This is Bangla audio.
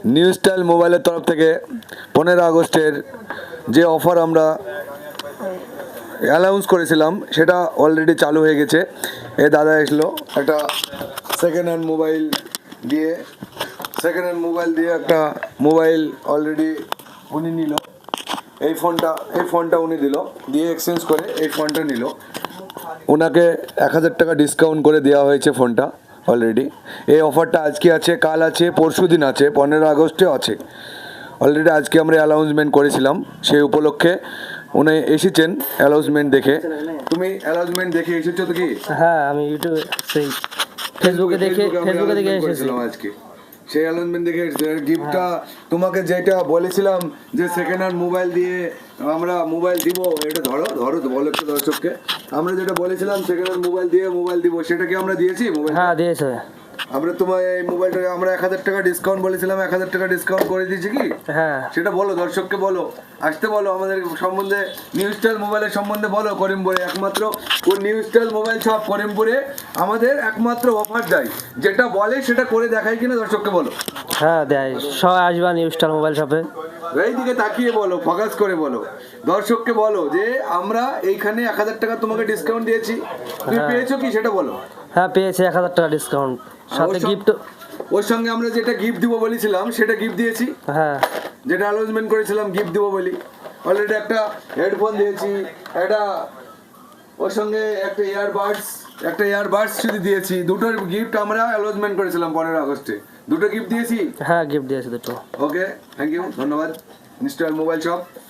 নিউ স্টাইল মোবাইলের তরফ থেকে 15 আগস্টের যে অফার আমরা অ্যানাউন্স করেছিলাম সেটা অলরেডি চালু হয়ে গেছে। দাদা এসলো একটা সেকেন্ড হ্যান্ড মোবাইল দিয়ে একটা মোবাইল অলরেডি উনি নিল। এই ফোনটা উনি দিয়ে এক্সচেঞ্জ করে এই ফোনটা নিল। ওনাকে 1000 টাকা ডিসকাউন্ট করে দেওয়া হয়েছে ফোনটা অলরেডি। এই অফারটা আজকে আছে, কাল আছে, পরশু দিন আছে, 15 আগস্টে আছে অলরেডি। আজকে আমরা অ্যানাউন্সমেন্ট করেছিলাম, সেই উপলক্ষে উনি এসেছেন অ্যানাউন্সমেন্ট দেখে। তুমি অ্যানাউন্সমেন্ট দেখে এসেছো তো কি? হ্যাঁ, আমি ইউটিউবে সেই ফেসবুকে দেখে এসেছিলাম আজকে। সেই অ্যানাউন্সমেন্ট দেখে গিফটটা তোমাকে যেটা বলেছিলাম যে সেকেন্ড হ্যান্ড মোবাইল দিয়ে আমরা মোবাইল দিব, এটা ধরো তো বলো একটু দর্শককে। আমরা যেটা বলেছিলাম সেকেন্ড হ্যান্ড মোবাইল দিব, সেটা কি আমরা দিয়েছি? মোবাইল হ্যাঁ দিয়েছে। আমরা তোমার এই মোবাইলটা আমরা 1000 টাকা ডিসকাউন্ট বলেছিলাম, 1000 টাকা ডিসকাউন্ট করে দিয়েছি কি? হ্যাঁ, সেটা বলো দর্শককে, বলো, আসতে বলো, আমাদের সম্বন্ধে নিউ স্টাইল মোবাইলের সম্বন্ধে বলো। করিমপুরে একমাত্র নিউ স্টাইল মোবাইল শপ করিমপুরে আমাদের একমাত্র অফার দেয়, যেটা বলে সেটা করে দেখায় কিনা দর্শককে বলো। হ্যাঁ দেয়, সবাই আসবা নিউ স্টার মোবাইল শপে। এই দিকে তাকিয়ে বলো, ফোকাস করে বলো, দর্শককে বলো যে আমরা এইখানে 1000 টাকা তোমাকে ডিসকাউন্ট দিয়েছি, তুমি পেয়েছো কি সেটা বলো। হ্যাঁ পেয়েছে 1000 টাকা ডিসকাউন্ট, সাথে গিফট। ওর সঙ্গে আমরা যেটা গিফট দিব বলেছিলাম সেটা গিফট দিয়েছি। হ্যাঁ, যেটা অ্যানাউন্সমেন্ট করেছিলাম গিফট দিব বলি, অলরেডি একটা হেডফোন দিয়েছি, একটা ওর সঙ্গে একটা ইয়ারবাডস যদি দিয়েছি। দুটোর গিফট আমরা অ্যানাউন্সমেন্ট করেছিলাম 15 আগস্টে, দুটো গিফট দিয়েছি। হ্যাঁ গিফট দিয়েছে দুটো। ওকে, থ্যাংক ইউ, ধন্যবাদ নিউ স্টাইল মোবাইল শপ।